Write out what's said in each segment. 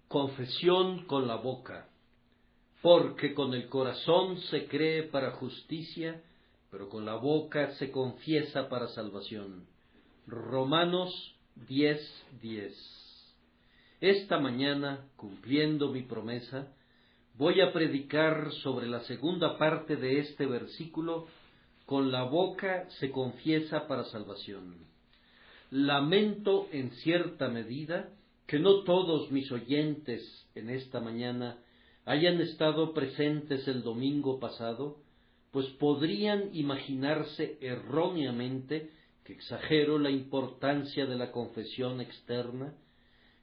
Confesión con la boca, porque con el corazón se cree para justicia, pero con la boca se confiesa para salvación. Romanos 10:10. Esta mañana, cumpliendo mi promesa, voy a predicar sobre la segunda parte de este versículo: con la boca se confiesa para salvación. Lamento en cierta medida que no todos mis oyentes en esta mañana hayan estado presentes el domingo pasado, pues podrían imaginarse erróneamente que exagero la importancia de la confesión externa,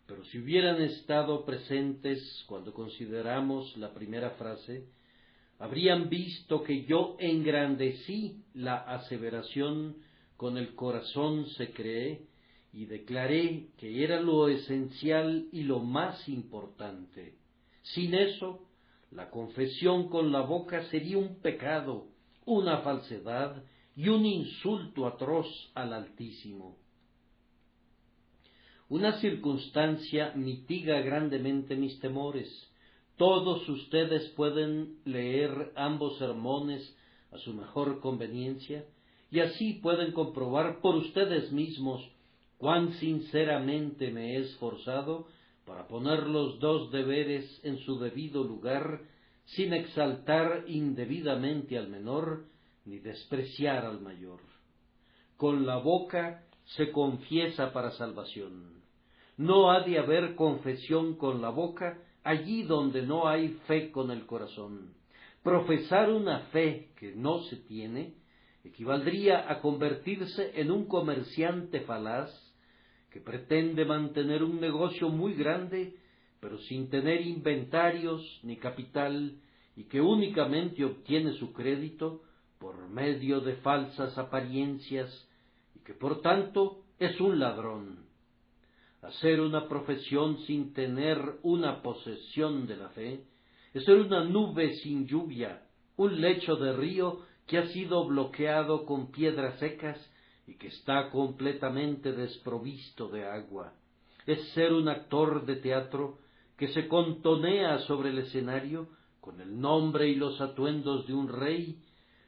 pero si hubieran estado presentes cuando consideramos la primera frase, habrían visto que yo engrandecí la aseveración con el corazón se cree, y declaré que era lo esencial y lo más importante. Sin eso, la confesión con la boca sería un pecado, una falsedad y un insulto atroz al Altísimo. Una circunstancia mitiga grandemente mis temores. Todos ustedes pueden leer ambos sermones a su mejor conveniencia, y así pueden comprobar por ustedes mismos cuán sinceramente me he esforzado para poner los dos deberes en su debido lugar, sin exaltar indebidamente al menor, ni despreciar al mayor. Con la boca se confiesa para salvación. No ha de haber confesión con la boca allí donde no hay fe con el corazón. Profesar una fe que no se tiene equivaldría a convertirse en un comerciante falaz que pretende mantener un negocio muy grande, pero sin tener inventarios ni capital, y que únicamente obtiene su crédito por medio de falsas apariencias, y que por tanto es un ladrón. Hacer una profesión sin tener una posesión de la fe es ser una nube sin lluvia, un lecho de río que ha sido bloqueado con piedras secas y que está completamente desprovisto de agua. Es ser un actor de teatro que se contonea sobre el escenario con el nombre y los atuendos de un rey,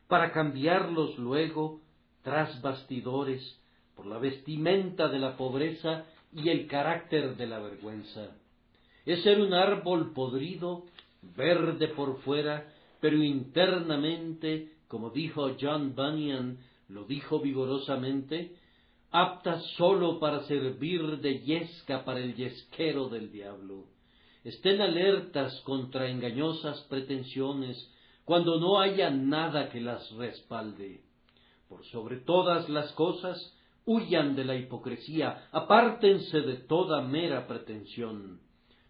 para cambiarlos luego, tras bastidores, por la vestimenta de la pobreza y el carácter de la vergüenza. Es ser un árbol podrido, verde por fuera, pero internamente, como dijo John Bunyan, lo dijo vigorosamente, apta sólo para servir de yesca para el yesquero del diablo. Estén alertas contra engañosas pretensiones cuando no haya nada que las respalde. Por sobre todas las cosas, huyan de la hipocresía, apártense de toda mera pretensión.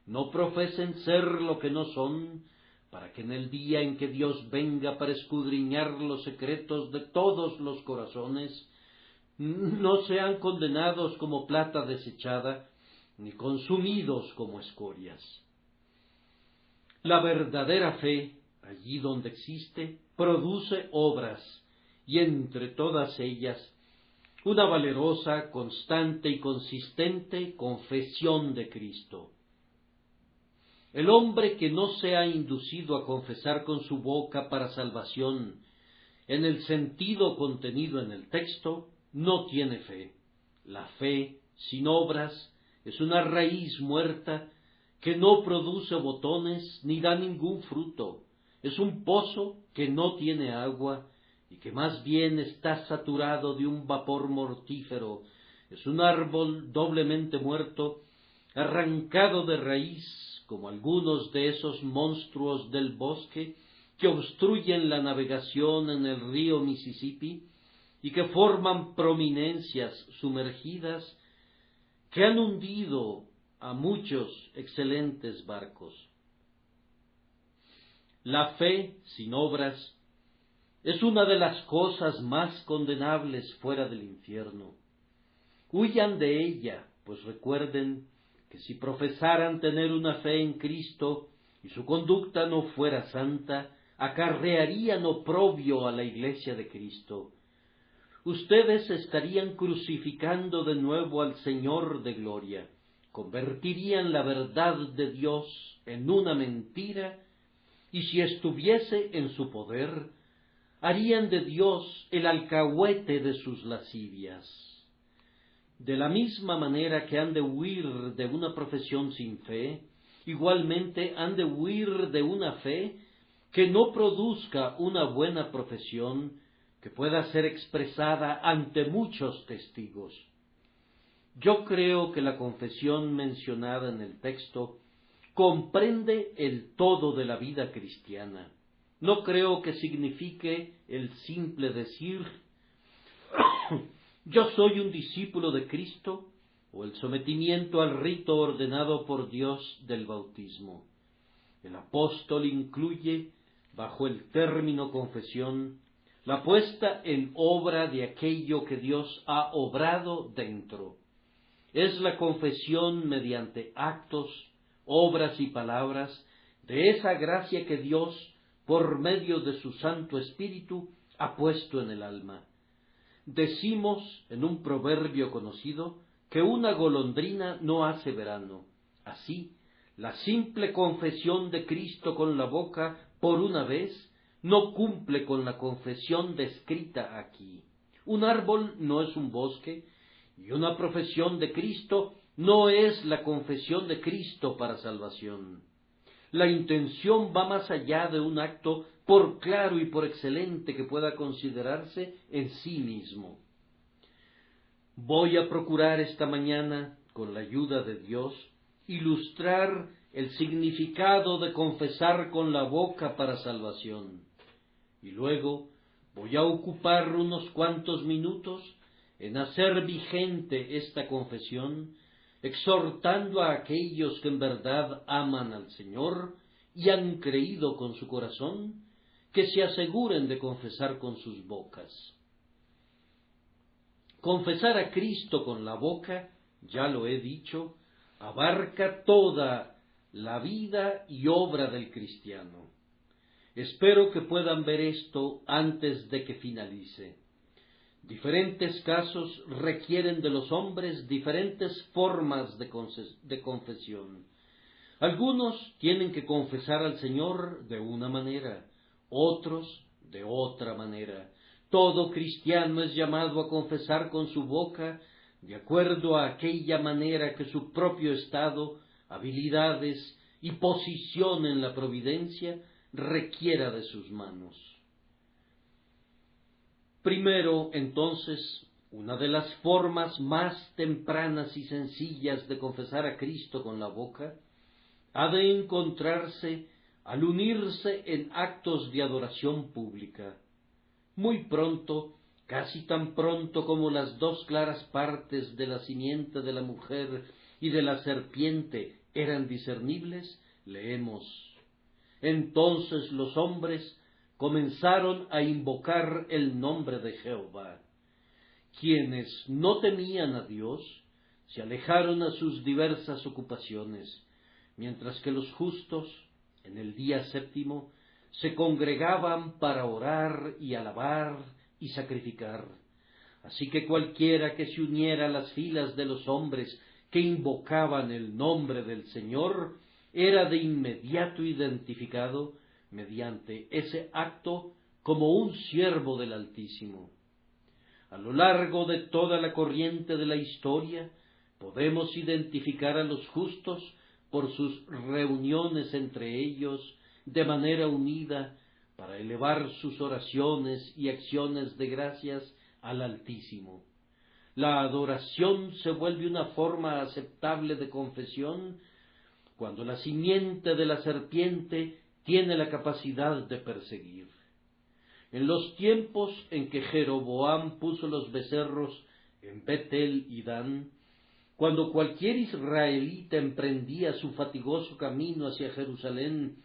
No profesen ser lo que no son, para que en el día en que Dios venga para escudriñar los secretos de todos los corazones, no sean condenados como plata desechada, ni consumidos como escorias. La verdadera fe, allí donde existe, produce obras, y entre todas ellas, una valerosa, constante y consistente confesión de Cristo. El hombre que no sea inducido a confesar con su boca para salvación, en el sentido contenido en el texto, no tiene fe. La fe, sin obras, es una raíz muerta que no produce botones ni da ningún fruto. Es un pozo que no tiene agua y que más bien está saturado de un vapor mortífero. Es un árbol doblemente muerto, arrancado de raíz, como algunos de esos monstruos del bosque que obstruyen la navegación en el río Mississippi y que forman prominencias sumergidas que han hundido a muchos excelentes barcos. La fe sin obras es una de las cosas más condenables fuera del infierno. Huyan de ella, pues recuerden que si profesaran tener una fe en Cristo y su conducta no fuera santa, acarrearían oprobio a la Iglesia de Cristo. Ustedes estarían crucificando de nuevo al Señor de gloria, convertirían la verdad de Dios en una mentira, y si estuviese en su poder, harían de Dios el alcahuete de sus lascivias. De la misma manera que han de huir de una profesión sin fe, igualmente han de huir de una fe que no produzca una buena profesión que pueda ser expresada ante muchos testigos. Yo creo que la confesión mencionada en el texto comprende el todo de la vida cristiana. No creo que signifique el simple decir yo soy un discípulo de Cristo, o el sometimiento al rito ordenado por Dios del bautismo. El apóstol incluye, bajo el término confesión, la puesta en obra de aquello que Dios ha obrado dentro. Es la confesión mediante actos, obras y palabras de esa gracia que Dios, por medio de su Santo Espíritu, ha puesto en el alma. Decimos en un proverbio conocido que una golondrina no hace verano. Así, la simple confesión de Cristo con la boca por una vez no cumple con la confesión descrita aquí. Un árbol no es un bosque, y una profesión de Cristo no es la confesión de Cristo para salvación. La intención va más allá de un acto, por claro y por excelente que pueda considerarse en sí mismo. Voy a procurar esta mañana, con la ayuda de Dios, ilustrar el significado de confesar con la boca para salvación. Y luego voy a ocupar unos cuantos minutos en hacer vigente esta confesión, exhortando a aquellos que en verdad aman al Señor y han creído con su corazón, que se aseguren de confesar con sus bocas. Confesar a Cristo con la boca, ya lo he dicho, abarca toda la vida y obra del cristiano. Espero que puedan ver esto antes de que finalice. Diferentes casos requieren de los hombres diferentes formas de confesión. Algunos tienen que confesar al Señor de una manera, otros de otra manera. Todo cristiano es llamado a confesar con su boca de acuerdo a aquella manera que su propio estado, habilidades y posición en la providencia requiera de sus manos. Primero, entonces, una de las formas más tempranas y sencillas de confesar a Cristo con la boca ha de encontrarse al unirse en actos de adoración pública. Muy pronto, casi tan pronto como las dos claras partes de la simiente de la mujer y de la serpiente eran discernibles, leemos: entonces los hombres comenzaron a invocar el nombre de Jehová. Quienes no temían a Dios se alejaron a sus diversas ocupaciones, mientras que los justos, en el día séptimo, se congregaban para orar y alabar y sacrificar. Así que cualquiera que se uniera a las filas de los hombres que invocaban el nombre del Señor era de inmediato identificado mediante ese acto como un siervo del Altísimo. A lo largo de toda la corriente de la historia podemos identificar a los justos por sus reuniones entre ellos de manera unida para elevar sus oraciones y acciones de gracias al Altísimo. La adoración se vuelve una forma aceptable de confesión cuando la simiente de la serpiente tiene la capacidad de perseguir. En los tiempos en que Jeroboam puso los becerros en Betel y Dan, cuando cualquier israelita emprendía su fatigoso camino hacia Jerusalén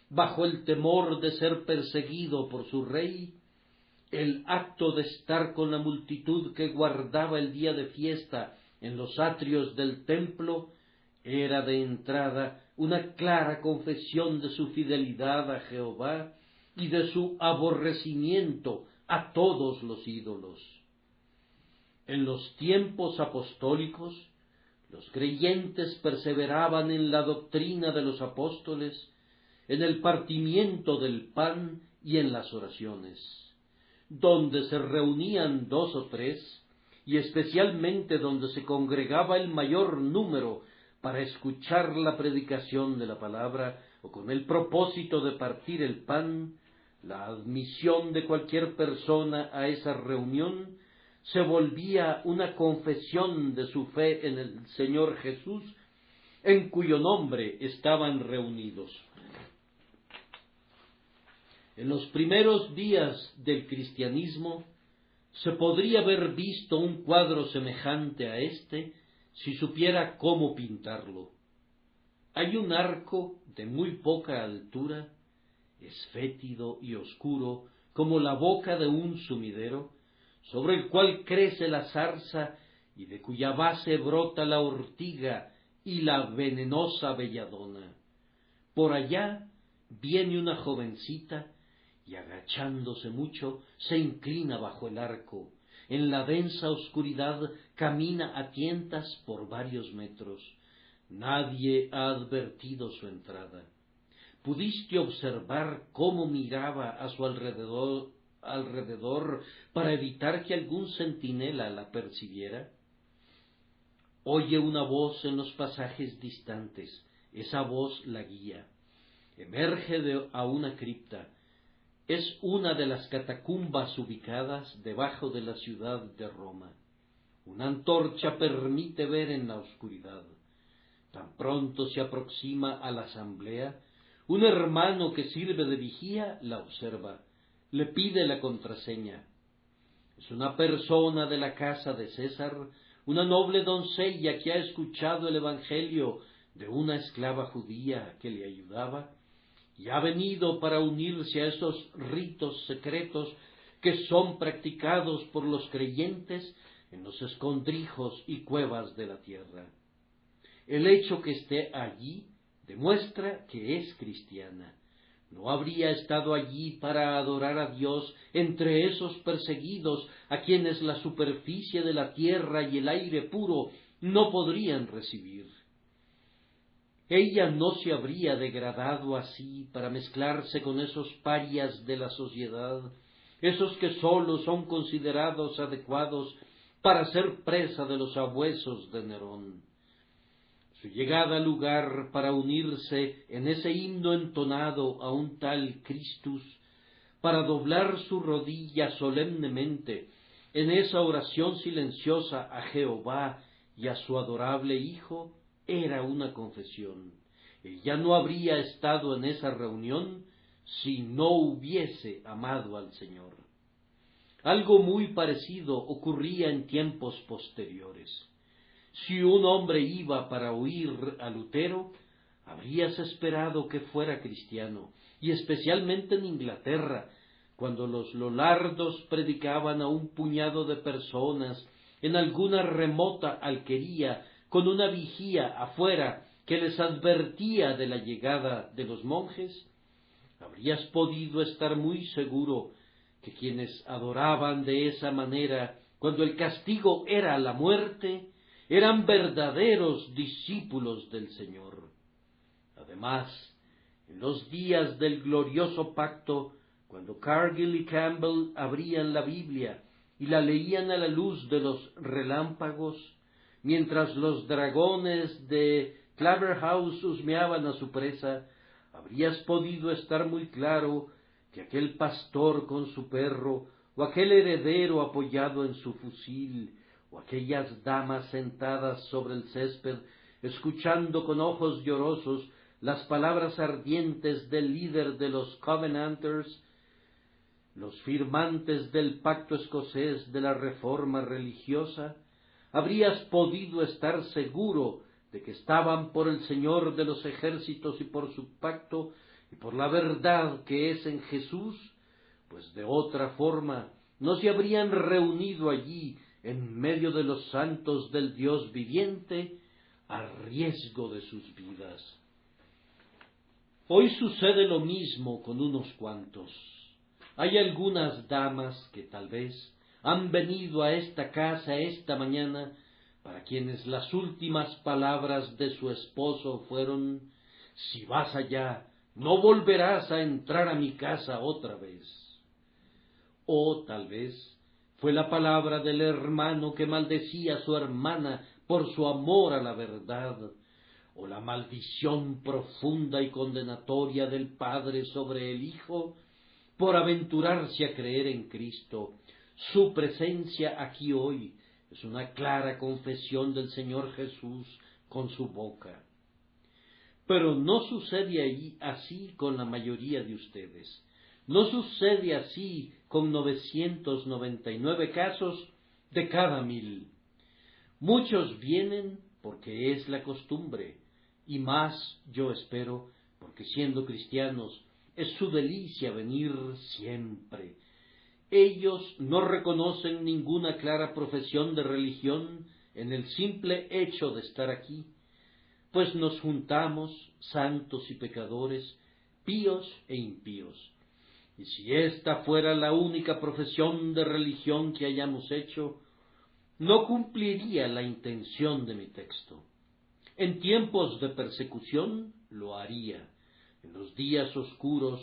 bajo el temor de ser perseguido por su rey, el acto de estar con la multitud que guardaba el día de fiesta en los atrios del templo era de entrada una clara confesión de su fidelidad a Jehová y de su aborrecimiento a todos los ídolos. En los tiempos apostólicos, Los creyentes perseveraban en la doctrina de los apóstoles, en el partimiento del pan y en las oraciones. Donde se reunían 2 o 3, y especialmente donde se congregaba el mayor número para escuchar la predicación de la palabra o con el propósito de partir el pan, la admisión de cualquier persona a esa reunión se volvía una confesión de su fe en el Señor Jesús, en cuyo nombre estaban reunidos. En los primeros días del cristianismo se podría haber visto un cuadro semejante a este si supiera cómo pintarlo. Hay un arco de muy poca altura, es fétido y oscuro como la boca de un sumidero, sobre el cual crece la zarza y de cuya base brota la ortiga y la venenosa belladona. Por allá viene una jovencita y agachándose mucho se inclina bajo el arco. En la densa oscuridad camina a tientas por varios metros. Nadie ha advertido su entrada. ¿Pudiste observar cómo miraba a su alrededor para evitar que algún centinela la percibiera? Oye una voz en los pasajes distantes, esa voz la guía. Emerge a una cripta. Es una de las catacumbas ubicadas debajo de la ciudad de Roma. Una antorcha permite ver en la oscuridad. Tan pronto se aproxima a la asamblea, un hermano que sirve de vigía la observa, le pide la contraseña. Es una persona de la casa de César, una noble doncella que ha escuchado el evangelio de una esclava judía que le ayudaba, y ha venido para unirse a esos ritos secretos que son practicados por los creyentes en los escondrijos y cuevas de la tierra. El hecho que esté allí demuestra que es cristiana. No habría estado allí para adorar a Dios entre esos perseguidos a quienes la superficie de la tierra y el aire puro no podrían recibir. Ella no se habría degradado así para mezclarse con esos parias de la sociedad, esos que sólo son considerados adecuados para ser presa de los abuesos de Nerón. Su llegada al lugar para unirse en ese himno entonado a un tal Christus, para doblar su rodilla solemnemente en esa oración silenciosa a Jehová y a su adorable Hijo, era una confesión. Ella no habría estado en esa reunión si no hubiese amado al Señor. Algo muy parecido ocurría en tiempos posteriores. Si un hombre iba para oír a Lutero, habrías esperado que fuera cristiano, y especialmente en Inglaterra, cuando los lollardos predicaban a un puñado de personas en alguna remota alquería con una vigía afuera que les advertía de la llegada de los monjes, habrías podido estar muy seguro que quienes adoraban de esa manera, cuando el castigo era la muerte, eran verdaderos discípulos del Señor. Además, en los días del glorioso pacto, cuando Cargill y Campbell abrían la Biblia y la leían a la luz de los relámpagos, mientras los dragones de Claverhouse husmeaban a su presa, habrías podido estar muy claro que aquel pastor con su perro, o aquel heredero apoyado en su fusil, o aquellas damas sentadas sobre el césped, escuchando con ojos llorosos las palabras ardientes del líder de los Covenanters, los firmantes del pacto escocés de la reforma religiosa, habrías podido estar seguro de que estaban por el Señor de los ejércitos y por su pacto y por la verdad que es en Jesús, pues de otra forma no se habrían reunido allí en medio de los santos del Dios viviente a riesgo de sus vidas. Hoy sucede lo mismo con unos cuantos. Hay algunas damas que tal vez han venido a esta casa esta mañana para quienes las últimas palabras de su esposo fueron: «Si vas allá, no volverás a entrar a mi casa otra vez». O tal vez fue la palabra del hermano que maldecía a su hermana por su amor a la verdad, o la maldición profunda y condenatoria del Padre sobre el Hijo por aventurarse a creer en Cristo. Su presencia aquí hoy es una clara confesión del Señor Jesús con su boca. Pero no sucede así con la mayoría de ustedes. No sucede así con 999 casos de cada 1000. Muchos vienen porque es la costumbre, y más, yo espero, porque siendo cristianos es su delicia venir siempre. Ellos no reconocen ninguna clara profesión de religión en el simple hecho de estar aquí, pues nos juntamos, santos y pecadores, píos e impíos. Y si esta fuera la única profesión de religión que hayamos hecho, no cumpliría la intención de mi texto. En tiempos de persecución lo haría, en los días oscuros,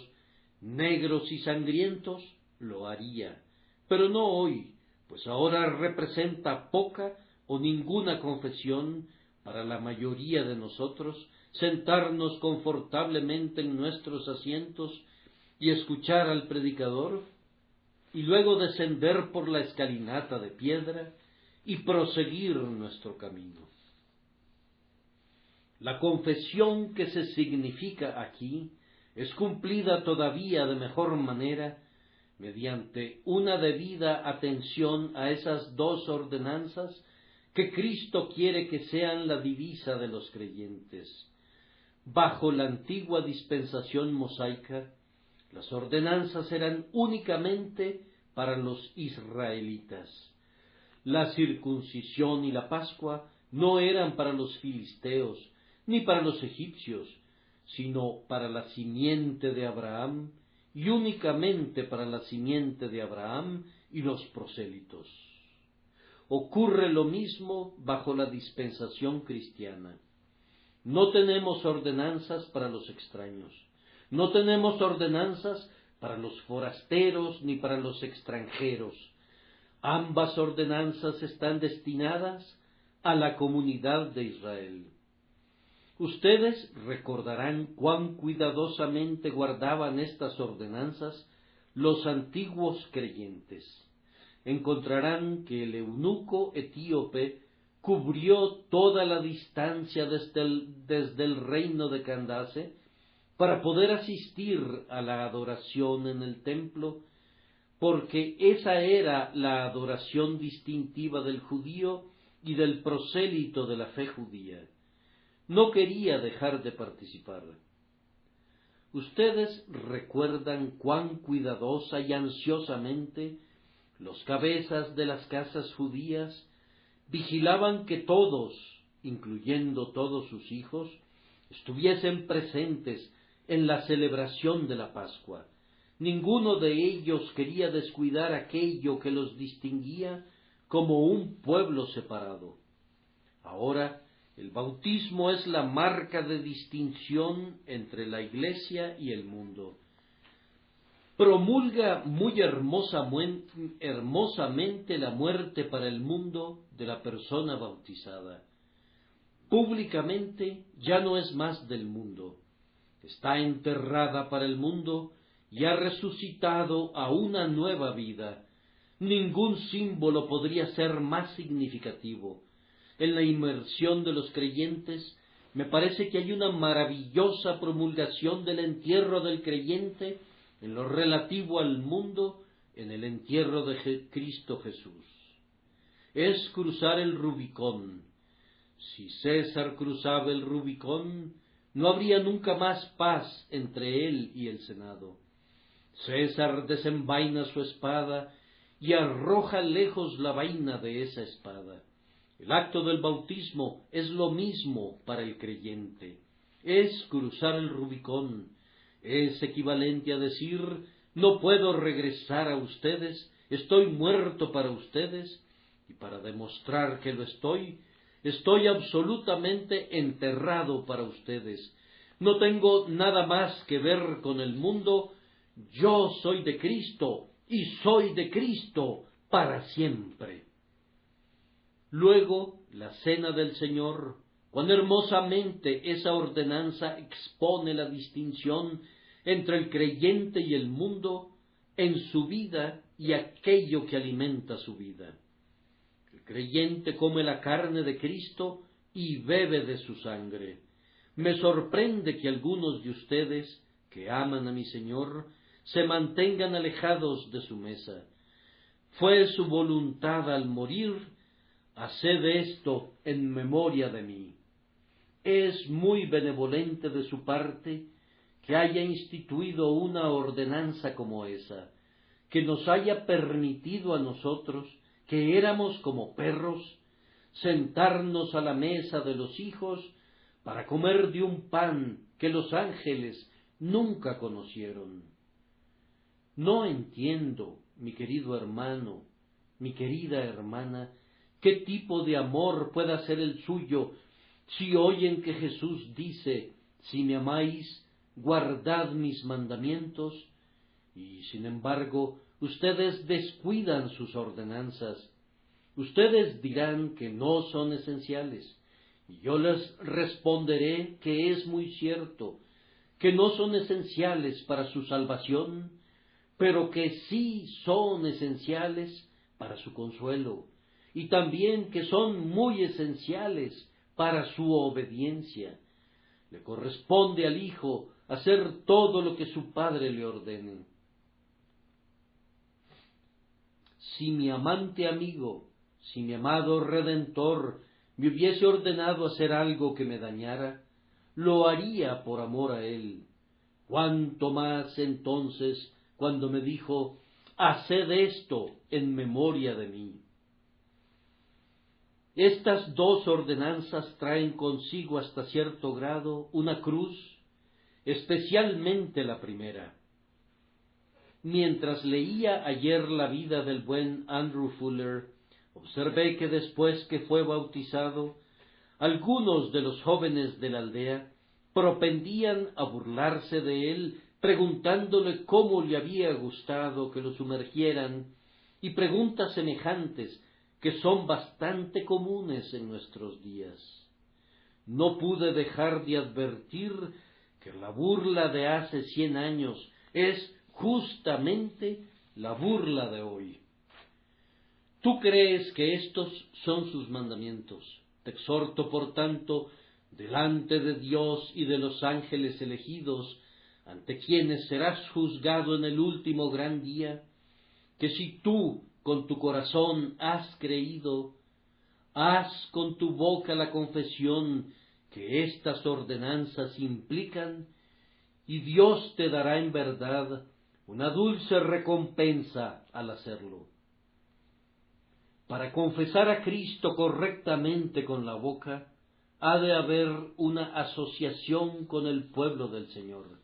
negros y sangrientos, lo haría, pero no hoy, pues ahora representa poca o ninguna confesión para la mayoría de nosotros sentarnos confortablemente en nuestros asientos y escuchar al predicador, y luego descender por la escalinata de piedra y proseguir nuestro camino. La confesión que se significa aquí es cumplida todavía de mejor manera mediante una debida atención a esas dos ordenanzas que Cristo quiere que sean la divisa de los creyentes. Bajo la antigua dispensación mosaica, las ordenanzas eran únicamente para los israelitas. La circuncisión y la Pascua no eran para los filisteos, ni para los egipcios, sino para la simiente de Abraham, y únicamente para la simiente de Abraham y los prosélitos. Ocurre lo mismo bajo la dispensación cristiana. No tenemos ordenanzas para los extraños, no tenemos ordenanzas para los forasteros ni para los extranjeros. Ambas ordenanzas están destinadas a la comunidad de Israel. Ustedes recordarán cuán cuidadosamente guardaban estas ordenanzas los antiguos creyentes. Encontrarán que el eunuco etíope cubrió toda la distancia desde el reino de Candace para poder asistir a la adoración en el templo, porque esa era la adoración distintiva del judío y del prosélito de la fe judía. No quería dejar de participar. Ustedes recuerdan cuán cuidadosa y ansiosamente los cabezas de las casas judías vigilaban que todos, incluyendo todos sus hijos, estuviesen presentes en la celebración de la Pascua. Ninguno de ellos quería descuidar aquello que los distinguía como un pueblo separado. Ahora, el bautismo es la marca de distinción entre la Iglesia y el mundo. Promulga muy hermosamente la muerte para el mundo de la persona bautizada. Públicamente ya no es más del mundo. Está enterrada para el mundo y ha resucitado a una nueva vida. Ningún símbolo podría ser más significativo. En la inmersión de los creyentes, me parece que hay una maravillosa promulgación del entierro del creyente en lo relativo al mundo, en el entierro de Cristo Jesús. Es cruzar el Rubicón. Si César cruzaba el Rubicón, no habría nunca más paz entre él y el Senado. César desenvaina su espada y arroja lejos la vaina de esa espada. El acto del bautismo es lo mismo para el creyente. Es cruzar el Rubicón. Es equivalente a decir: no puedo regresar a ustedes, estoy muerto para ustedes, y para demostrar que lo estoy, Estoy absolutamente enterrado para ustedes. No tengo nada más que ver con el mundo. Yo soy de Cristo y soy de Cristo para siempre. Luego, la cena del Señor, cuán hermosamente esa ordenanza expone la distinción entre el creyente y el mundo en su vida y aquello que alimenta su vida. El creyente come la carne de Cristo y bebe de su sangre. Me sorprende que algunos de ustedes, que aman a mi Señor, se mantengan alejados de su mesa. Fue su voluntad al morir: haced esto en memoria de mí. Es muy benevolente de su parte que haya instituido una ordenanza como esa, que nos haya permitido a nosotros, que éramos como perros, sentarnos a la mesa de los hijos para comer de un pan que los ángeles nunca conocieron. No entiendo, mi querido hermano, mi querida hermana, qué tipo de amor pueda ser el suyo si oyen que Jesús dice: si me amáis, guardad mis mandamientos, y sin embargo ustedes descuidan sus ordenanzas. Ustedes dirán que no son esenciales, y yo les responderé que es muy cierto, que no son esenciales para su salvación, pero que sí son esenciales para su consuelo, y también que son muy esenciales para su obediencia. Le corresponde al Hijo hacer todo lo que su Padre le ordene. Si mi amante amigo, si mi amado Redentor me hubiese ordenado hacer algo que me dañara, lo haría por amor a él. Cuánto más entonces cuando me dijo: haced esto en memoria de mí. Estas dos ordenanzas traen consigo hasta cierto grado una cruz, especialmente la primera. Mientras leía ayer la vida del buen Andrew Fuller, observé que después que fue bautizado, algunos de los jóvenes de la aldea propendían a burlarse de él, preguntándole cómo le había gustado que lo sumergieran, y preguntas semejantes que son bastante comunes en nuestros días. No pude dejar de advertir que la burla de hace 100 años es justamente la burla de hoy. ¿Tú crees que estos son sus mandamientos? Te exhorto, por tanto, delante de Dios y de los ángeles elegidos, ante quienes serás juzgado en el último gran día, que si tú con tu corazón has creído, haz con tu boca la confesión que estas ordenanzas implican, y Dios te dará en verdad una dulce recompensa al hacerlo. Para confesar a Cristo correctamente con la boca, ha de haber una asociación con el pueblo del Señor.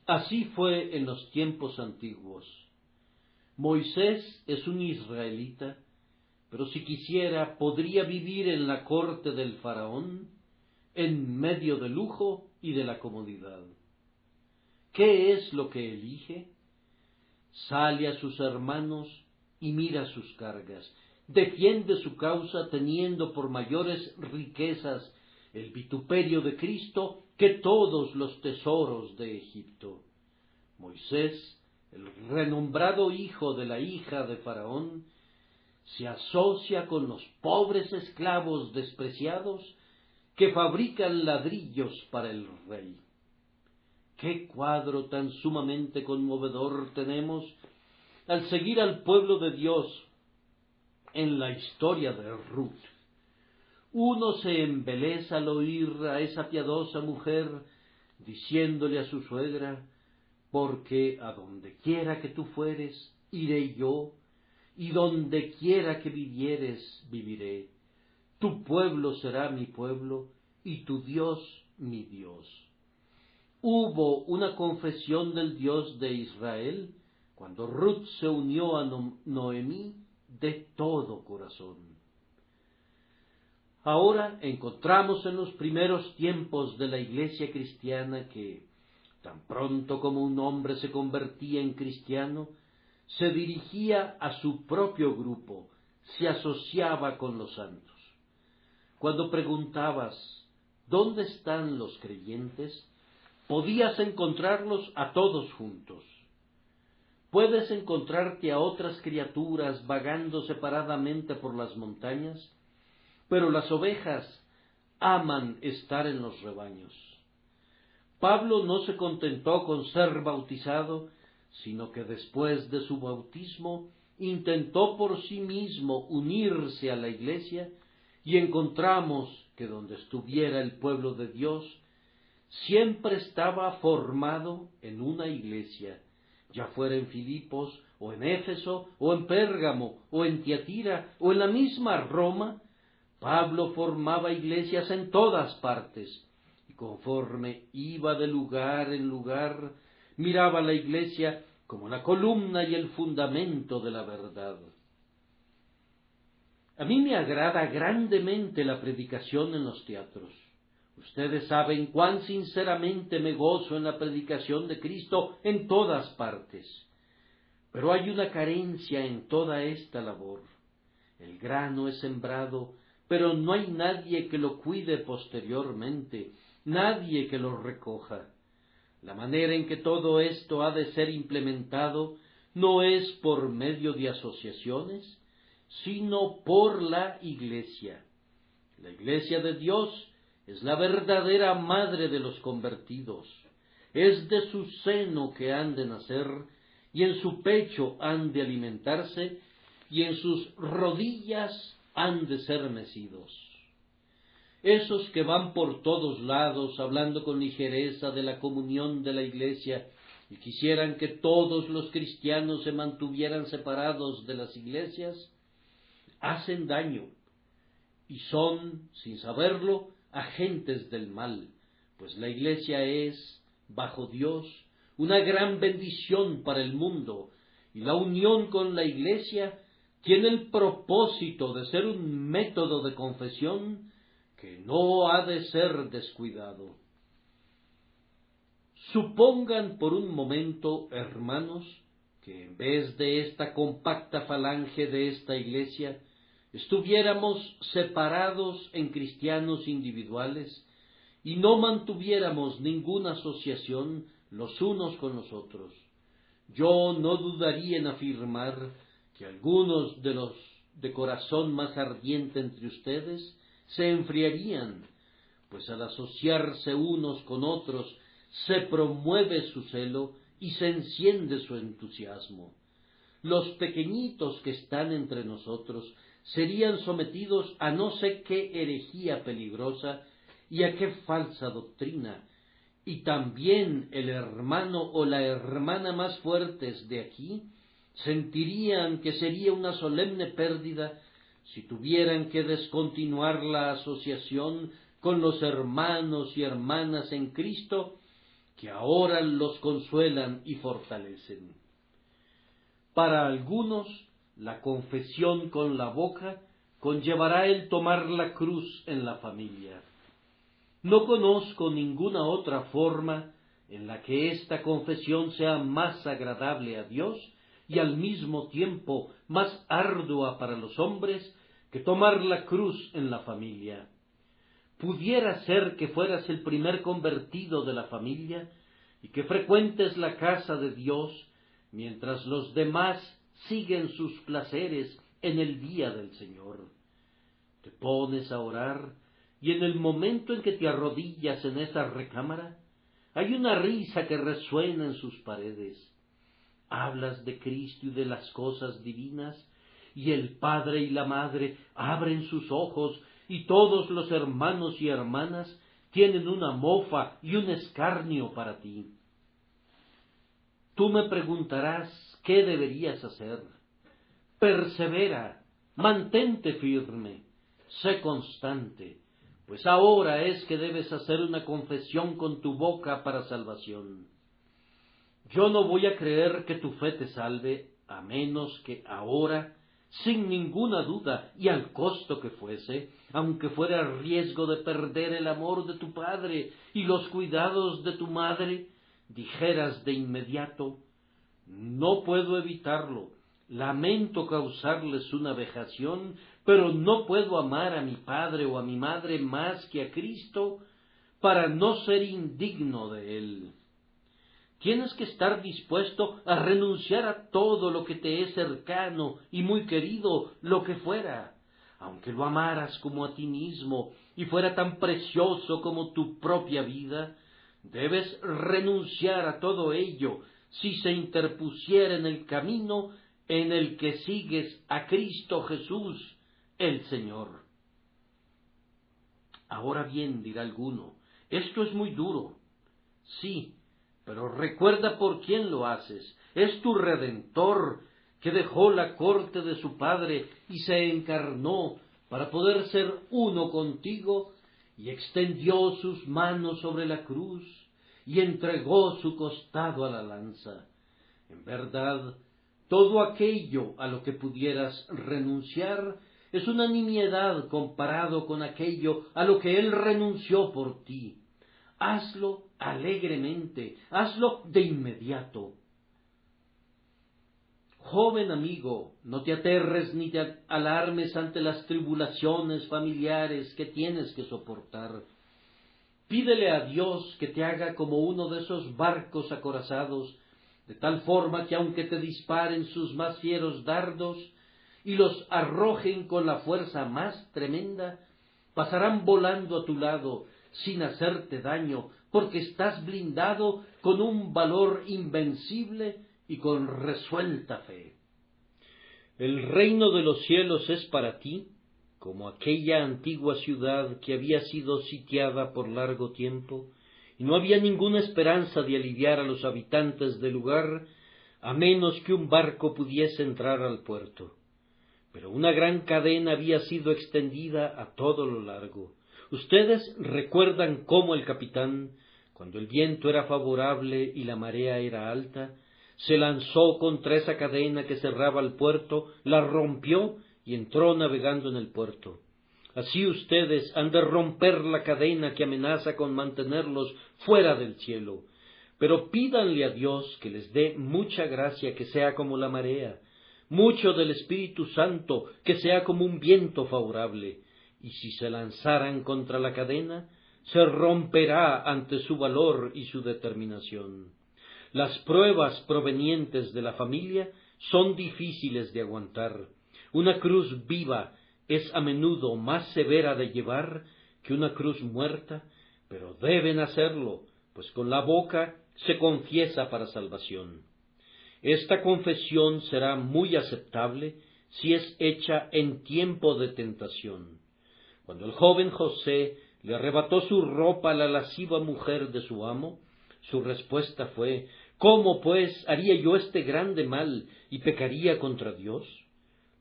Así fue en los tiempos antiguos. Moisés es un israelita, pero si quisiera podría vivir en la corte del faraón, en medio del lujo y de la comodidad. ¿Qué es lo que elige? Sale a sus hermanos y mira sus cargas, defiende su causa teniendo por mayores riquezas el vituperio de Cristo que todos los tesoros de Egipto. Moisés, el renombrado hijo de la hija de Faraón, se asocia con los pobres esclavos despreciados que fabrican ladrillos para el rey. ¡Qué cuadro tan sumamente conmovedor tenemos al seguir al pueblo de Dios en la historia de Ruth! Uno se embeleza al oír a esa piadosa mujer diciéndole a su suegra: porque a donde quiera que tú fueres, iré yo, y donde quiera que vivieres, viviré. Tu pueblo será mi pueblo, y tu Dios mi Dios. Hubo una confesión del Dios de Israel cuando Ruth se unió a Noemí de todo corazón. Ahora encontramos en los primeros tiempos de la Iglesia cristiana que, tan pronto como un hombre se convertía en cristiano, se dirigía a su propio grupo, se asociaba con los santos. Cuando preguntabas, ¿dónde están los creyentes?, podías encontrarlos a todos juntos. Puedes encontrarte a otras criaturas vagando separadamente por las montañas, pero las ovejas aman estar en los rebaños. Pablo no se contentó con ser bautizado, sino que después de su bautismo intentó por sí mismo unirse a la Iglesia, y encontramos que donde estuviera el pueblo de Dios, siempre estaba formado en una iglesia, ya fuera en Filipos, o en Éfeso, o en Pérgamo, o en Tiatira, o en la misma Roma. Pablo formaba iglesias en todas partes, y conforme iba de lugar en lugar, miraba la iglesia como la columna y el fundamento de la verdad. A mí me agrada grandemente la predicación en los teatros. Ustedes saben cuán sinceramente me gozo en la predicación de Cristo en todas partes. Pero hay una carencia en toda esta labor. El grano es sembrado, pero no hay nadie que lo cuide posteriormente, nadie que lo recoja. La manera en que todo esto ha de ser implementado no es por medio de asociaciones, sino por la Iglesia. La Iglesia de Dios es la verdadera madre de los convertidos. Es de su seno que han de nacer, y en su pecho han de alimentarse, y en sus rodillas han de ser mecidos. Esos que van por todos lados hablando con ligereza de la comunión de la Iglesia y quisieran que todos los cristianos se mantuvieran separados de las iglesias, hacen daño y son, sin saberlo, agentes del mal, pues la Iglesia es, bajo Dios, una gran bendición para el mundo, y la unión con la Iglesia tiene el propósito de ser un método de confesión que no ha de ser descuidado. Supongan por un momento, hermanos, que en vez de esta compacta falange de esta Iglesia, estuviéramos separados en cristianos individuales y no mantuviéramos ninguna asociación los unos con los otros. Yo no dudaría en afirmar que algunos de los de corazón más ardiente entre ustedes se enfriarían, pues al asociarse unos con otros se promueve su celo y se enciende su entusiasmo. Los pequeñitos que están entre nosotros serían sometidos a no sé qué herejía peligrosa y a qué falsa doctrina, y también el hermano o la hermana más fuertes de aquí sentirían que sería una solemne pérdida si tuvieran que descontinuar la asociación con los hermanos y hermanas en Cristo que ahora los consuelan y fortalecen. Para algunos, la confesión con la boca conllevará el tomar la cruz en la familia. No conozco ninguna otra forma en la que esta confesión sea más agradable a Dios y al mismo tiempo más ardua para los hombres que tomar la cruz en la familia. Pudiera ser que fueras el primer convertido de la familia y que frecuentes la casa de Dios mientras los demás siguen sus placeres en el día del Señor. Te pones a orar y en el momento en que te arrodillas en esa recámara, hay una risa que resuena en sus paredes. Hablas de Cristo y de las cosas divinas, y el Padre y la Madre abren sus ojos, y todos los hermanos y hermanas tienen una mofa y un escarnio para ti. Tú me preguntarás qué deberías hacer. Persevera, mantente firme, sé constante, pues ahora es que debes hacer una confesión con tu boca para salvación. Yo no voy a creer que tu fe te salve, a menos que ahora, sin ninguna duda, y al costo que fuese, aunque fuera a riesgo de perder el amor de tu padre y los cuidados de tu madre, dijeras de inmediato: no puedo evitarlo, lamento causarles una vejación, pero no puedo amar a mi padre o a mi madre más que a Cristo, para no ser indigno de él. Tienes que estar dispuesto a renunciar a todo lo que te es cercano y muy querido, lo que fuera, aunque lo amaras como a ti mismo y fuera tan precioso como tu propia vida. Debes renunciar a todo ello si se interpusiera en el camino en el que sigues a Cristo Jesús, el Señor. Ahora bien, dirá alguno, esto es muy duro. Sí, pero recuerda por quién lo haces. Es tu Redentor, que dejó la corte de su Padre y se encarnó para poder ser uno contigo, y extendió sus manos sobre la cruz y entregó su costado a la lanza. En verdad, todo aquello a lo que pudieras renunciar es una nimiedad comparado con aquello a lo que Él renunció por ti. Hazlo alegremente, hazlo de inmediato. Joven amigo, no te aterres ni te alarmes ante las tribulaciones familiares que tienes que soportar. Pídele a Dios que te haga como uno de esos barcos acorazados, de tal forma que aunque te disparen sus más fieros dardos y los arrojen con la fuerza más tremenda, pasarán volando a tu lado sin hacerte daño, porque estás blindado con un valor invencible y con resuelta fe. El reino de los cielos es para ti como aquella antigua ciudad que había sido sitiada por largo tiempo, y no había ninguna esperanza de aliviar a los habitantes del lugar, a menos que un barco pudiese entrar al puerto. Pero una gran cadena había sido extendida a todo lo largo. Ustedes recuerdan cómo el capitán, cuando el viento era favorable y la marea era alta, se lanzó contra esa cadena que cerraba el puerto, la rompió y entró navegando en el puerto. Así ustedes han de romper la cadena que amenaza con mantenerlos fuera del cielo. Pero pídanle a Dios que les dé mucha gracia, que sea como la marea, mucho del Espíritu Santo, que sea como un viento favorable, y si se lanzaran contra la cadena, se romperá ante su valor y su determinación. Las pruebas provenientes de la familia son difíciles de aguantar. Una cruz viva es a menudo más severa de llevar que una cruz muerta, pero deben hacerlo, pues con la boca se confiesa para salvación. Esta confesión será muy aceptable si es hecha en tiempo de tentación. Cuando el joven José le arrebató su ropa a la lasciva mujer de su amo, su respuesta fue: ¿cómo pues haría yo este grande mal y pecaría contra Dios?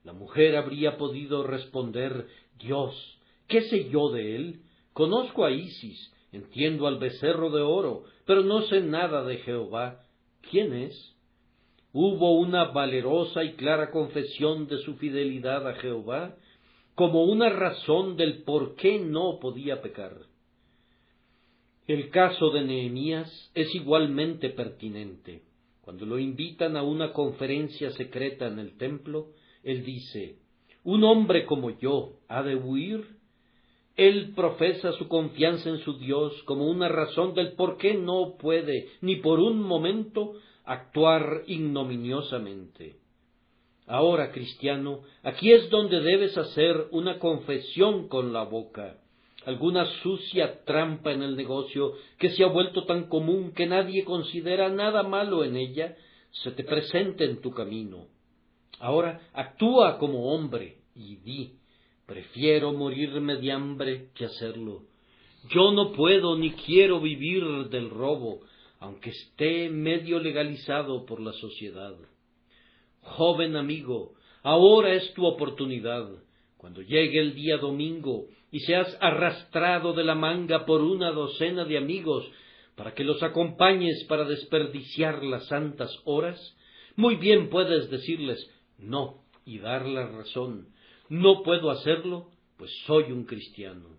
La mujer habría podido responder: Dios, ¿qué sé yo de él? Conozco a Isis, entiendo al becerro de oro, pero no sé nada de Jehová. ¿Quién es? Hubo una valerosa y clara confesión de su fidelidad a Jehová, como una razón del por qué no podía pecar. El caso de Nehemías es igualmente pertinente. Cuando lo invitan a una conferencia secreta en el templo, él dice: ¿un hombre como yo ha de huir? Él profesa su confianza en su Dios como una razón del por qué no puede, ni por un momento, actuar ignominiosamente. Ahora, cristiano, aquí es donde debes hacer una confesión con la boca. Alguna sucia trampa en el negocio que se ha vuelto tan común que nadie considera nada malo en ella, se te presenta en tu camino. Ahora actúa como hombre y di: prefiero morirme de hambre que hacerlo. Yo no puedo ni quiero vivir del robo, aunque esté medio legalizado por la sociedad. Joven amigo, ahora es tu oportunidad. Cuando llegue el día domingo y seas arrastrado de la manga por una docena de amigos para que los acompañes para desperdiciar las santas horas, muy bien puedes decirles: no, y dar la razón. No puedo hacerlo, pues soy un cristiano.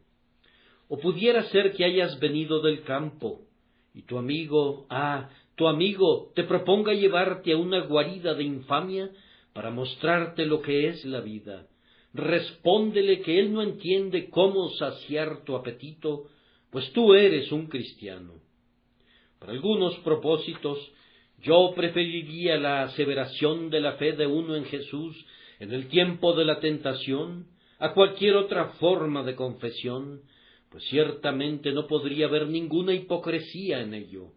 O pudiera ser que hayas venido del campo, y tu amigo te proponga llevarte a una guarida de infamia para mostrarte lo que es la vida. Respóndele que él no entiende cómo saciar tu apetito, pues tú eres un cristiano. Para algunos propósitos, yo preferiría la aseveración de la fe de uno en Jesús en el tiempo de la tentación a cualquier otra forma de confesión, pues ciertamente no podría haber ninguna hipocresía en ello.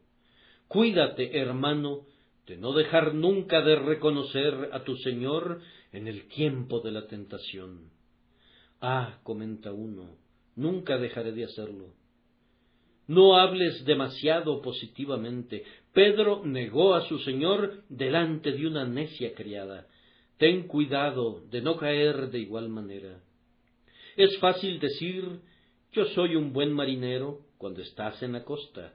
Cuídate, hermano, de no dejar nunca de reconocer a tu Señor en el tiempo de la tentación. Comenta uno, nunca dejaré de hacerlo. No hables demasiado positivamente. Pedro negó a su Señor delante de una necia criada. Ten cuidado de no caer de igual manera. Es fácil decir, yo soy un buen marinero, cuando estás en la costa.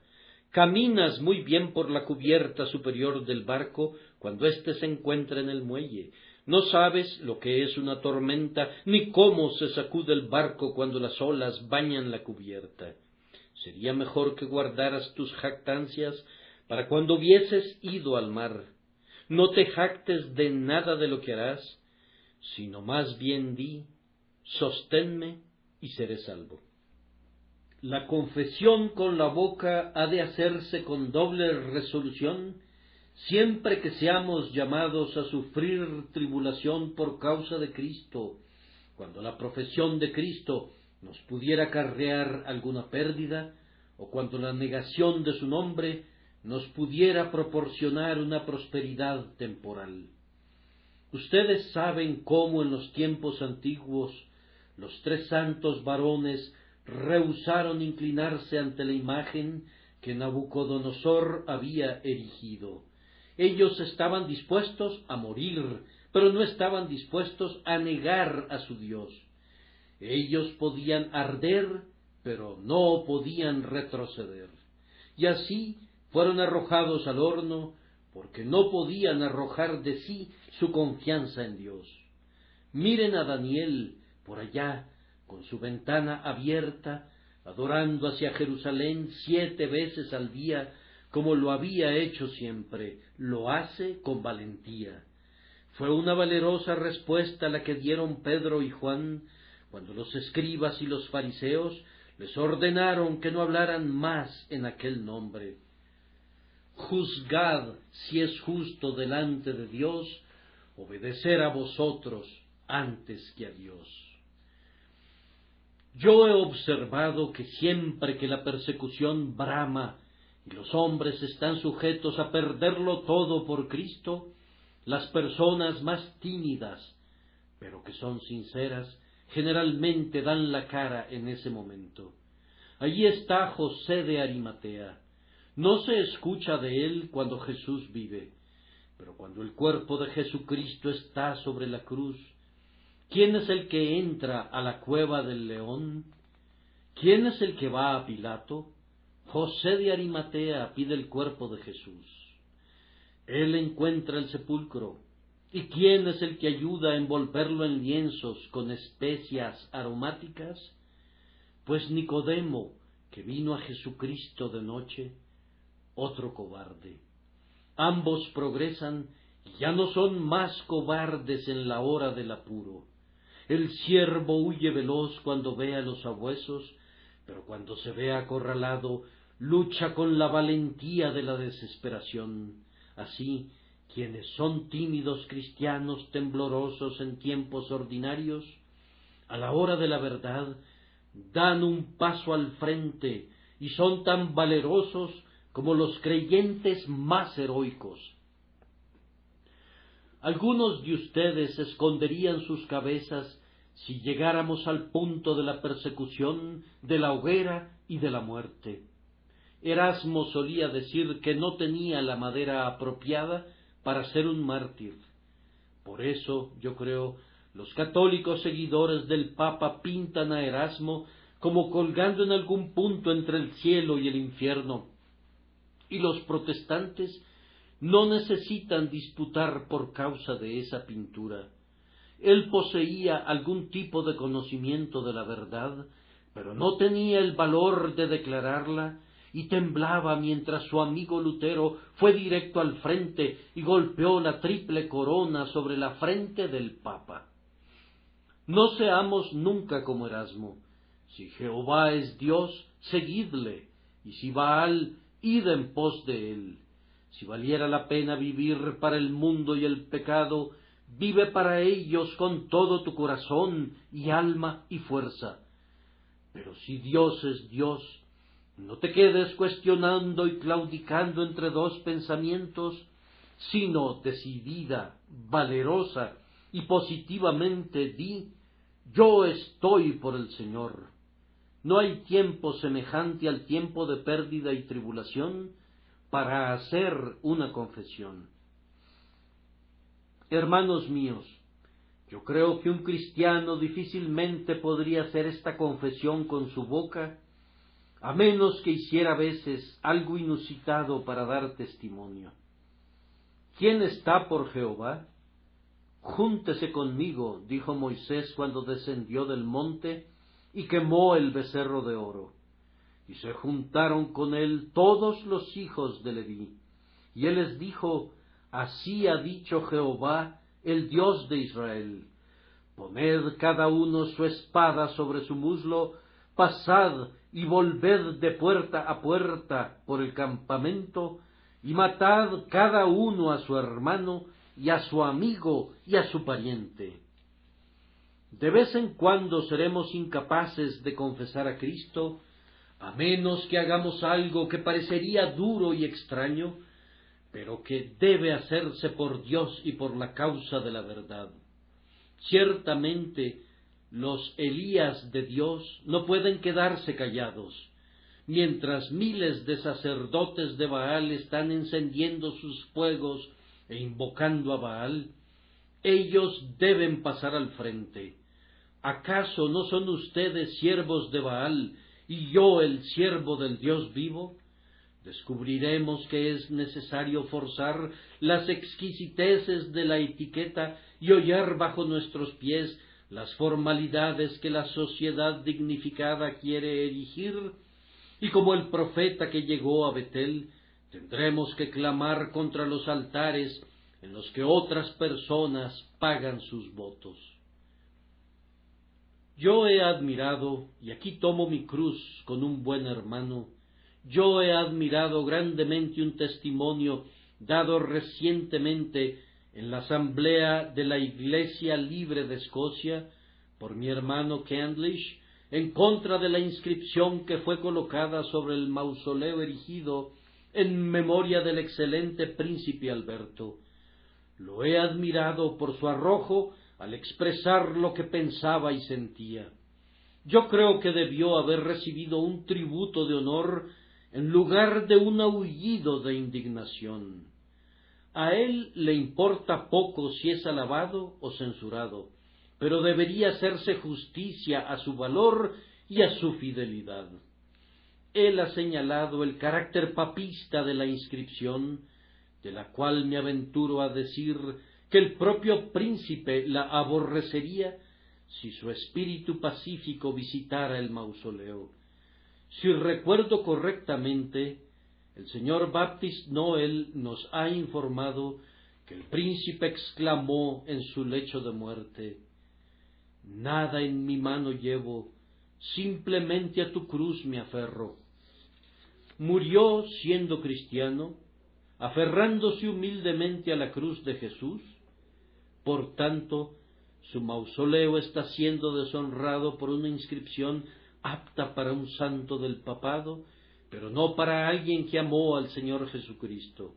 Caminas muy bien por la cubierta superior del barco cuando éste se encuentra en el muelle. No sabes lo que es una tormenta, ni cómo se sacude el barco cuando las olas bañan la cubierta. Sería mejor que guardaras tus jactancias para cuando hubieses ido al mar. No te jactes de nada de lo que harás, sino más bien di, sosténme y seré salvo. La confesión con la boca ha de hacerse con doble resolución, siempre que seamos llamados a sufrir tribulación por causa de Cristo, cuando la profesión de Cristo nos pudiera acarrear alguna pérdida, o cuando la negación de su nombre nos pudiera proporcionar una prosperidad temporal. Ustedes saben cómo en los tiempos antiguos los 3 santos varones rehusaron inclinarse ante la imagen que Nabucodonosor había erigido. Ellos estaban dispuestos a morir, pero no estaban dispuestos a negar a su Dios. Ellos podían arder, pero no podían retroceder. Y así fueron arrojados al horno, porque no podían arrojar de sí su confianza en Dios. Miren a Daniel por allá, con su ventana abierta, adorando hacia Jerusalén 7 veces al día, como lo había hecho siempre. Lo hace con valentía. Fue una valerosa respuesta la que dieron Pedro y Juan, cuando los escribas y los fariseos les ordenaron que no hablaran más en aquel nombre. Juzgad si es justo delante de Dios obedecer a vosotros antes que a Dios. Yo he observado que siempre que la persecución brama y los hombres están sujetos a perderlo todo por Cristo, las personas más tímidas, pero que son sinceras, generalmente dan la cara en ese momento. Allí está José de Arimatea. No se escucha de él cuando Jesús vive, pero cuando el cuerpo de Jesucristo está sobre la cruz, ¿quién es el que entra a la cueva del león? ¿Quién es el que va a Pilato? José de Arimatea pide el cuerpo de Jesús. Él encuentra el sepulcro. ¿Y quién es el que ayuda a envolverlo en lienzos con especias aromáticas? Pues Nicodemo, que vino a Jesucristo de noche, otro cobarde. Ambos progresan y ya no son más cobardes en la hora del apuro. El ciervo huye veloz cuando ve a los sabuesos, pero cuando se ve acorralado, lucha con la valentía de la desesperación. Así, quienes son tímidos cristianos temblorosos en tiempos ordinarios, a la hora de la verdad, dan un paso al frente y son tan valerosos como los creyentes más heroicos. Algunos de ustedes esconderían sus cabezas si llegáramos al punto de la persecución, de la hoguera y de la muerte. Erasmo solía decir que no tenía la madera apropiada para ser un mártir. Por eso, yo creo, los católicos seguidores del Papa pintan a Erasmo como colgando en algún punto entre el cielo y el infierno, y los protestantes no necesitan disputar por causa de esa pintura. él poseía algún tipo de conocimiento de la verdad, pero no tenía el valor de declararla, y temblaba mientras su amigo Lutero fue directo al frente y golpeó la triple corona sobre la frente del Papa. No seamos nunca como Erasmo. Si Jehová es Dios, seguidle, y si Baal, id en pos de él. Si valiera la pena vivir para el mundo y el pecado, vive para ellos con todo tu corazón y alma y fuerza. Pero si Dios es Dios, no te quedes cuestionando y claudicando entre dos pensamientos, sino decidida, valerosa y positivamente di: yo estoy por el Señor. No hay tiempo semejante al tiempo de pérdida y tribulación para hacer una confesión. Hermanos míos, yo creo que un cristiano difícilmente podría hacer esta confesión con su boca, a menos que hiciera a veces algo inusitado para dar testimonio. ¿Quién está por Jehová? Júntese conmigo, dijo Moisés cuando descendió del monte y quemó el becerro de oro. Y se juntaron con él todos los hijos de Leví. Y él les dijo: así ha dicho Jehová, el Dios de Israel: poned cada uno su espada sobre su muslo, pasad y volved de puerta a puerta por el campamento, y matad cada uno a su hermano, y a su amigo, y a su pariente. De vez en cuando seremos incapaces de confesar a Cristo, a menos que hagamos algo que parecería duro y extraño, pero que debe hacerse por Dios y por la causa de la verdad. Ciertamente, los Elías de Dios no pueden quedarse callados. Mientras miles de sacerdotes de Baal están encendiendo sus fuegos e invocando a Baal, ellos deben pasar al frente. ¿Acaso no son ustedes siervos de Baal y yo el siervo del Dios vivo? Descubriremos que es necesario forzar las exquisiteces de la etiqueta y hollar bajo nuestros pies las formalidades que la sociedad dignificada quiere erigir, y como el profeta que llegó a Betel, tendremos que clamar contra los altares en los que otras personas pagan sus votos. Yo he admirado, y aquí tomo mi cruz con un buen hermano, yo he admirado grandemente un testimonio dado recientemente en la asamblea de la Iglesia Libre de Escocia por mi hermano Candlish en contra de la inscripción que fue colocada sobre el mausoleo erigido en memoria del excelente príncipe Alberto. Lo he admirado por su arrojo al expresar lo que pensaba y sentía. Yo creo que debió haber recibido un tributo de honor en lugar de un aullido de indignación. A él le importa poco si es alabado o censurado, pero debería hacerse justicia a su valor y a su fidelidad. Él ha señalado el carácter papista de la inscripción, de la cual me aventuro a decir que el propio príncipe la aborrecería si su espíritu pacífico visitara el mausoleo. Si recuerdo correctamente, el señor Baptist Noel nos ha informado que el príncipe exclamó en su lecho de muerte: «Nada en mi mano llevo, simplemente a tu cruz me aferro». Murió siendo cristiano, aferrándose humildemente a la cruz de Jesús. Por tanto, su mausoleo está siendo deshonrado por una inscripción apta para un santo del papado, pero no para alguien que amó al Señor Jesucristo.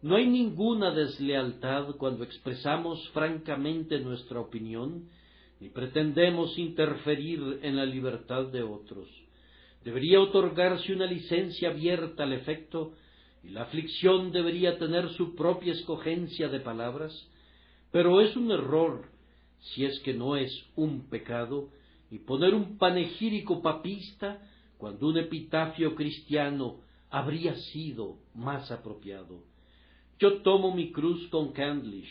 No hay ninguna deslealtad cuando expresamos francamente nuestra opinión, ni pretendemos interferir en la libertad de otros. Debería otorgarse una licencia abierta al efecto, y la aflicción debería tener su propia escogencia de palabras, pero es un error, si es que no es un pecado, y poner un panegírico papista cuando un epitafio cristiano habría sido más apropiado. Yo tomo mi cruz con Candlish,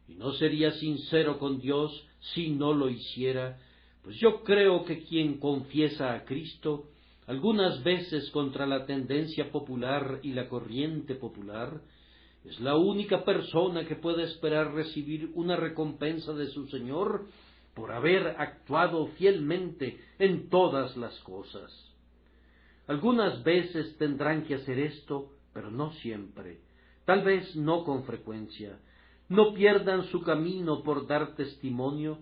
y no sería sincero con Dios si no lo hiciera, pues yo creo que quien confiesa a Cristo, algunas veces contra la tendencia popular y la corriente popular, es la única persona que puede esperar recibir una recompensa de su Señor por haber actuado fielmente en todas las cosas. Algunas veces tendrán que hacer esto, pero no siempre, tal vez no con frecuencia. No pierdan su camino por dar testimonio,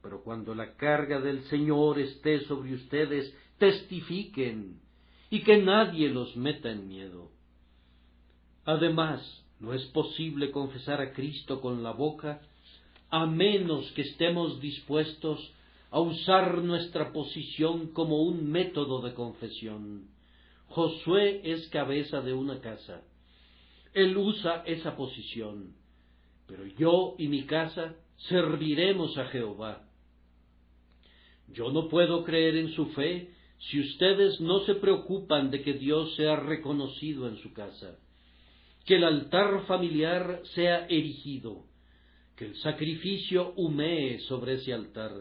pero cuando la carga del Señor esté sobre ustedes, testifiquen, y que nadie los meta en miedo. Además, no es posible confesar a Cristo con la boca, a menos que estemos dispuestos a usar nuestra posición como un método de confesión. Josué es cabeza de una casa. Él usa esa posición, pero yo y mi casa serviremos a Jehová. Yo no puedo creer en su fe si ustedes no se preocupan de que Dios sea reconocido en su casa, que el altar familiar sea erigido, que el sacrificio humee sobre ese altar.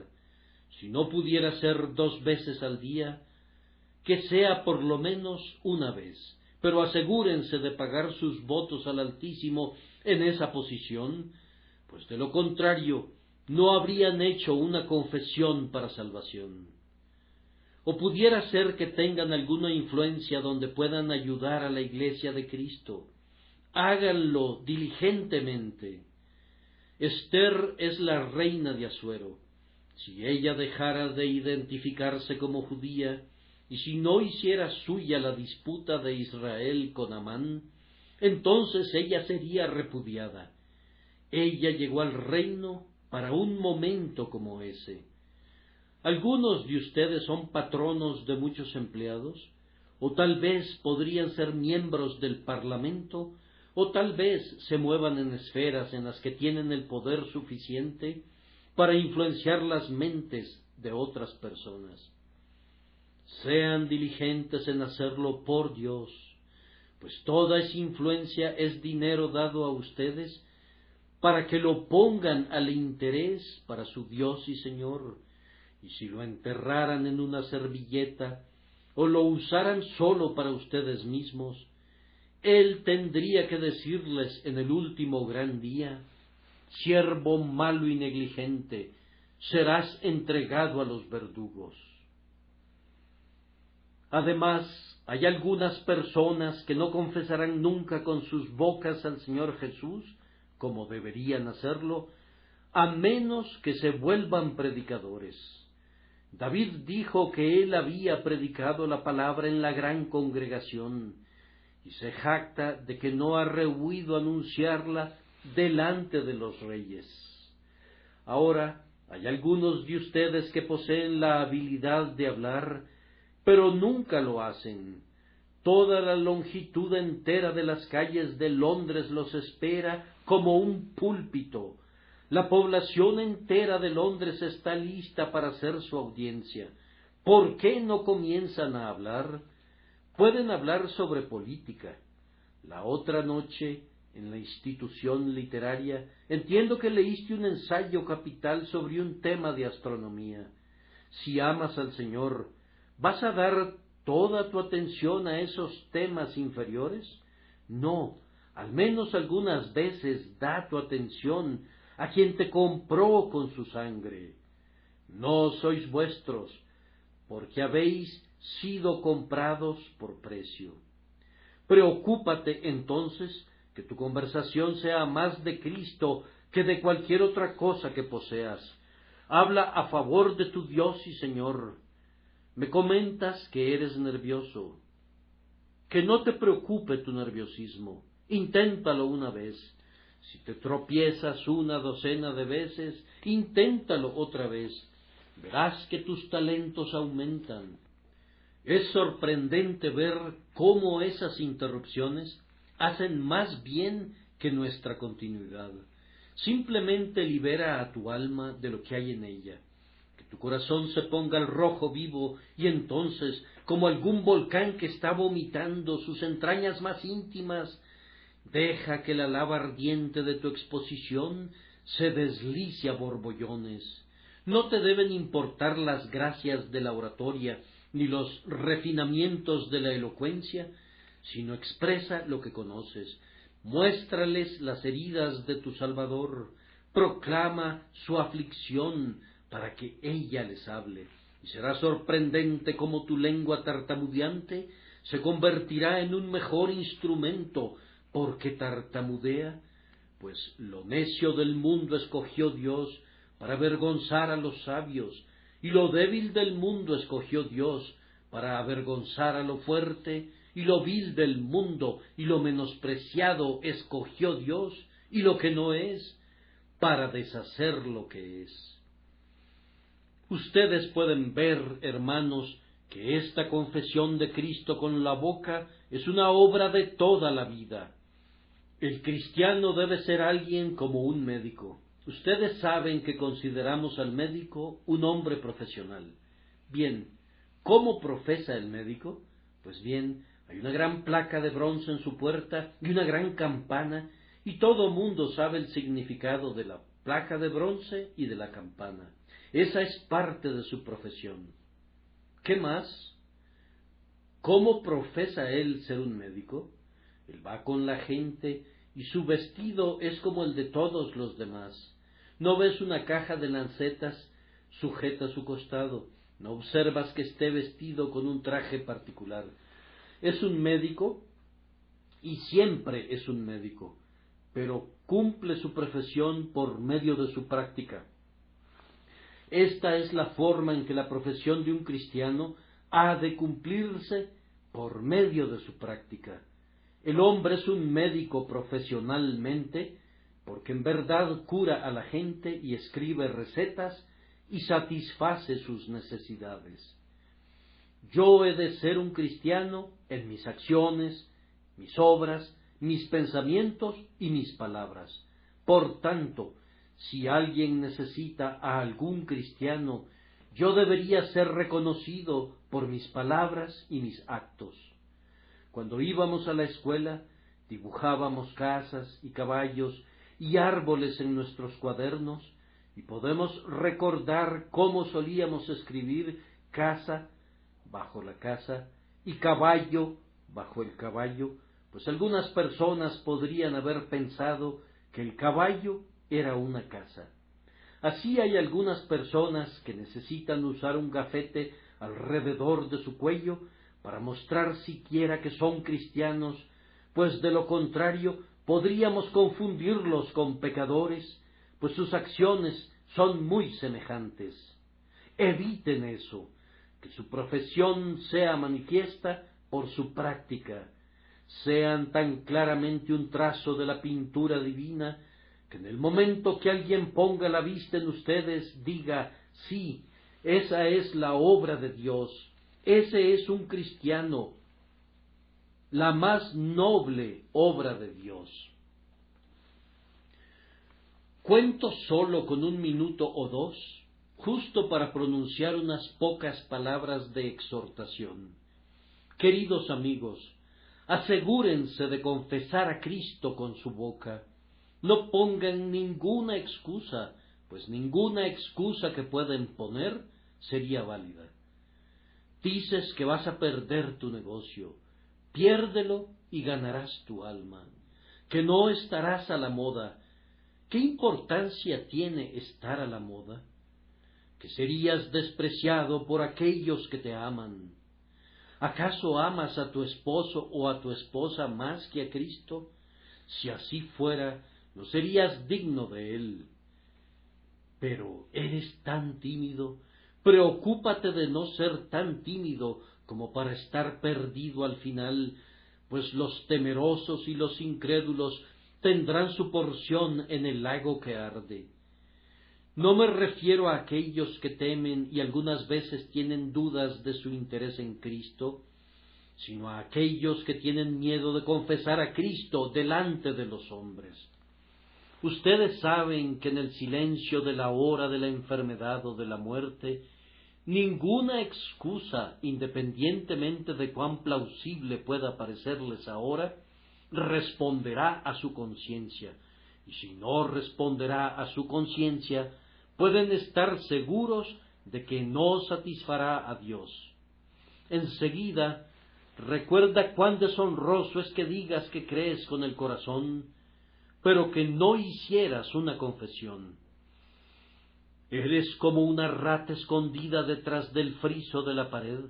Si no pudiera ser 2 veces al día, que sea por lo menos una vez, pero asegúrense de pagar sus votos al Altísimo en esa posición, pues de lo contrario no habrían hecho una confesión para salvación. O pudiera ser que tengan alguna influencia donde puedan ayudar a la Iglesia de Cristo. Háganlo diligentemente. Esther es la reina de Asuero. Si ella dejara de identificarse como judía, y si no hiciera suya la disputa de Israel con Amán, entonces ella sería repudiada. Ella llegó al reino para un momento como ese. Algunos de ustedes son patronos de muchos empleados, o tal vez podrían ser miembros del Parlamento, o tal vez se muevan en esferas en las que tienen el poder suficiente para influenciar las mentes de otras personas. Sean diligentes en hacerlo por Dios, pues toda esa influencia es dinero dado a ustedes para que lo pongan al interés para su Dios y Señor, y si lo enterraran en una servilleta o lo usaran solo para ustedes mismos, Él tendría que decirles en el último gran día: siervo malo y negligente, serás entregado a los verdugos. Además, hay algunas personas que no confesarán nunca con sus bocas al Señor Jesús, como deberían hacerlo, a menos que se vuelvan predicadores. David dijo que él había predicado la palabra en la gran congregación, y se jacta de que no ha rehuido anunciarla delante de los reyes. Ahora, hay algunos de ustedes que poseen la habilidad de hablar, pero nunca lo hacen. Toda la longitud entera de las calles de Londres los espera como un púlpito. La población entera de Londres está lista para hacer su audiencia. ¿Por qué no comienzan a hablar? Pueden hablar sobre política. La otra noche, en la institución literaria, entiendo que leíste un ensayo capital sobre un tema de astronomía. Si amas al Señor, ¿vas a dar toda tu atención a esos temas inferiores? No, al menos algunas veces da tu atención a quien te compró con su sangre. No sois vuestros, porque habéis sido comprados por precio. Preocúpate entonces que tu conversación sea más de Cristo que de cualquier otra cosa que poseas. Habla a favor de tu Dios y Señor. Me comentas que eres nervioso. Que no te preocupe tu nerviosismo. Inténtalo una vez. Si te tropiezas 12 de veces, inténtalo otra vez. Verás que tus talentos aumentan. Es sorprendente ver cómo esas interrupciones hacen más bien que nuestra continuidad. Simplemente libera a tu alma de lo que hay en ella. Que tu corazón se ponga al rojo vivo y entonces, como algún volcán que está vomitando sus entrañas más íntimas, deja que la lava ardiente de tu exposición se deslice a borbollones. No te deben importar las gracias de la oratoria, ni los refinamientos de la elocuencia, sino expresa lo que conoces. Muéstrales las heridas de tu Salvador, proclama su aflicción para que ella les hable. Y será sorprendente cómo tu lengua tartamudeante se convertirá en un mejor instrumento, porque tartamudea, pues lo necio del mundo escogió Dios para avergonzar a los sabios, y lo débil del mundo escogió Dios para avergonzar a lo fuerte, y lo vil del mundo y lo menospreciado escogió Dios, y lo que no es, para deshacer lo que es. Ustedes pueden ver, hermanos, que esta confesión de Cristo con la boca es una obra de toda la vida. El cristiano debe ser alguien como un médico. Ustedes saben que consideramos al médico un hombre profesional. Bien, ¿cómo profesa el médico? Pues bien, hay una gran placa de bronce en su puerta y una gran campana, y todo mundo sabe el significado de la placa de bronce y de la campana. Esa es parte de su profesión. ¿Qué más? ¿Cómo profesa él ser un médico? Él va con la gente y su vestido es como el de todos los demás. No ves una caja de lancetas sujeta a su costado, no observas que esté vestido con un traje particular. Es un médico y siempre es un médico, pero cumple su profesión por medio de su práctica. Esta es la forma en que la profesión de un cristiano ha de cumplirse por medio de su práctica. El hombre es un médico profesionalmente porque en verdad cura a la gente y escribe recetas y satisface sus necesidades. Yo he de ser un cristiano en mis acciones, mis obras, mis pensamientos y mis palabras. Por tanto, si alguien necesita a algún cristiano, yo debería ser reconocido por mis palabras y mis actos. Cuando íbamos a la escuela, dibujábamos casas y caballos y árboles en nuestros cuadernos, y podemos recordar cómo solíamos escribir casa bajo la casa y caballo bajo el caballo, pues algunas personas podrían haber pensado que el caballo era una casa. Así hay algunas personas que necesitan usar un gafete alrededor de su cuello para mostrar siquiera que son cristianos, pues de lo contrario podríamos confundirlos con pecadores, pues sus acciones son muy semejantes. Eviten eso, que su profesión sea manifiesta por su práctica, sean tan claramente un trazo de la pintura divina, que en el momento que alguien ponga la vista en ustedes diga, sí, esa es la obra de Dios, ese es un cristiano, la más noble obra de Dios. Cuento solo con 1 minuto o 2, justo para pronunciar unas pocas palabras de exhortación. Queridos amigos, asegúrense de confesar a Cristo con su boca. No pongan ninguna excusa, pues ninguna excusa que puedan poner sería válida. Dices que vas a perder tu negocio, piérdelo y ganarás tu alma, que no estarás a la moda. ¿Qué importancia tiene estar a la moda? Que serías despreciado por aquellos que te aman. ¿Acaso amas a tu esposo o a tu esposa más que a Cristo? Si así fuera, no serías digno de él. Pero eres tan tímido. Preocúpate de no ser tan tímido como para estar perdido al final, pues los temerosos y los incrédulos tendrán su porción en el lago que arde. No me refiero a aquellos que temen y algunas veces tienen dudas de su interés en Cristo, sino a aquellos que tienen miedo de confesar a Cristo delante de los hombres. Ustedes saben que en el silencio de la hora de la enfermedad o de la muerte, ninguna excusa, independientemente de cuán plausible pueda parecerles ahora, responderá a su conciencia, y si no responderá a su conciencia, pueden estar seguros de que no satisfará a Dios. Enseguida, recuerda cuán deshonroso es que digas que crees con el corazón, pero que no hicieras una confesión. Eres como una rata escondida detrás del friso de la pared,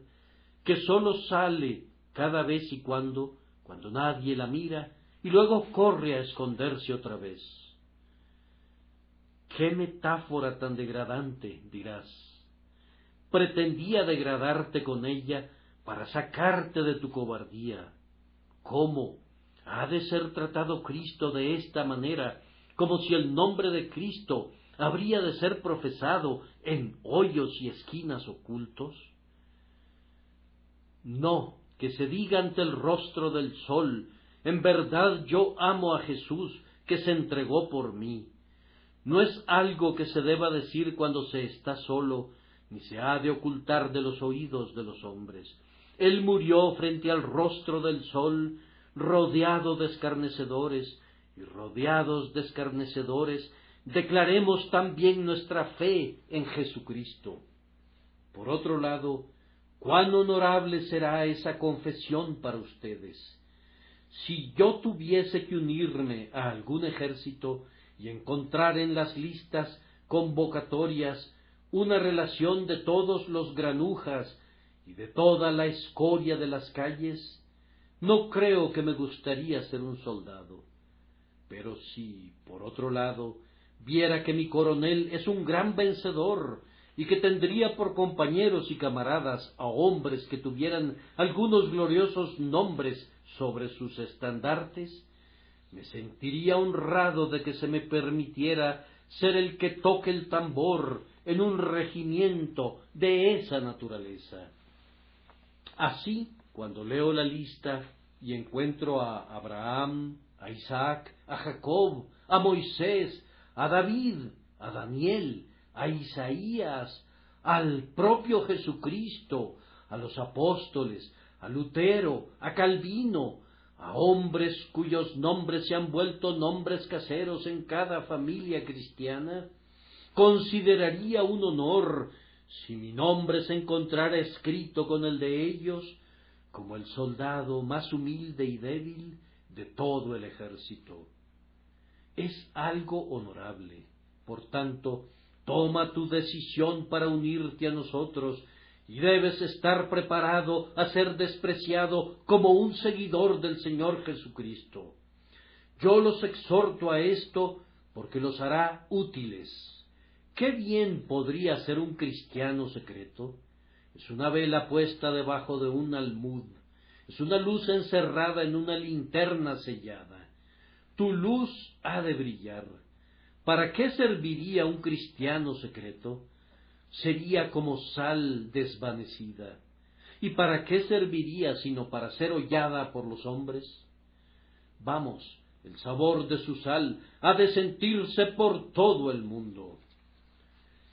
que sólo sale cada vez y cuando nadie la mira, y luego corre a esconderse otra vez. ¡Qué metáfora tan degradante!, dirás. Pretendía degradarte con ella para sacarte de tu cobardía. ¿Cómo ha de ser tratado Cristo de esta manera, como si el nombre de Cristo habría de ser profesado en hoyos y esquinas ocultos? No, que se diga ante el rostro del sol: en verdad yo amo a Jesús, que se entregó por mí. No es algo que se deba decir cuando se está solo, ni se ha de ocultar de los oídos de los hombres. Él murió frente al rostro del sol, rodeado de escarnecedores, y rodeados de escarnecedores, declaremos también nuestra fe en Jesucristo. Por otro lado, cuán honorable será esa confesión para ustedes. Si yo tuviese que unirme a algún ejército y encontrar en las listas convocatorias una relación de todos los granujas y de toda la escoria de las calles, no creo que me gustaría ser un soldado. Pero si, por otro lado, viera que mi coronel es un gran vencedor y que tendría por compañeros y camaradas a hombres que tuvieran algunos gloriosos nombres sobre sus estandartes, me sentiría honrado de que se me permitiera ser el que toque el tambor en un regimiento de esa naturaleza. Así, cuando leo la lista y encuentro a Abraham, a Isaac, a Jacob, a Moisés, a David, a Daniel, a Isaías, al propio Jesucristo, a los apóstoles, a Lutero, a Calvino, a hombres cuyos nombres se han vuelto nombres caseros en cada familia cristiana, consideraría un honor si mi nombre se encontrara escrito con el de ellos, como el soldado más humilde y débil de todo el ejército. Es algo honorable. Por tanto, toma tu decisión para unirte a nosotros, y debes estar preparado a ser despreciado como un seguidor del Señor Jesucristo. Yo los exhorto a esto porque los hará útiles. ¿Qué bien podría ser un cristiano secreto? Es una vela puesta debajo de un almud, es una luz encerrada en una linterna sellada. Tu luz ha de brillar. ¿Para qué serviría un cristiano secreto? Sería como sal desvanecida. ¿Y para qué serviría sino para ser hollada por los hombres? Vamos, el sabor de su sal ha de sentirse por todo el mundo.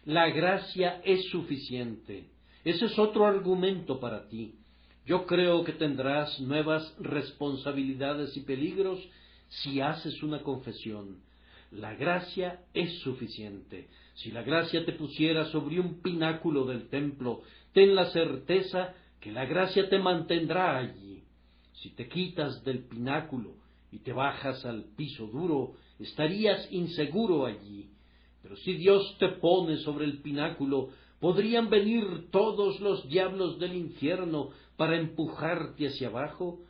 La gracia es suficiente. Ese es otro argumento para ti. Yo creo que tendrás nuevas responsabilidades y peligros si haces una confesión. La gracia es suficiente. Si la gracia te pusiera sobre un pináculo del templo, ten la certeza que la gracia te mantendrá allí. Si te quitas del pináculo y te bajas al piso duro, estarías inseguro allí. Pero si Dios te pone sobre el pináculo, podrían venir todos los diablos del infierno para empujarte hacia abajo,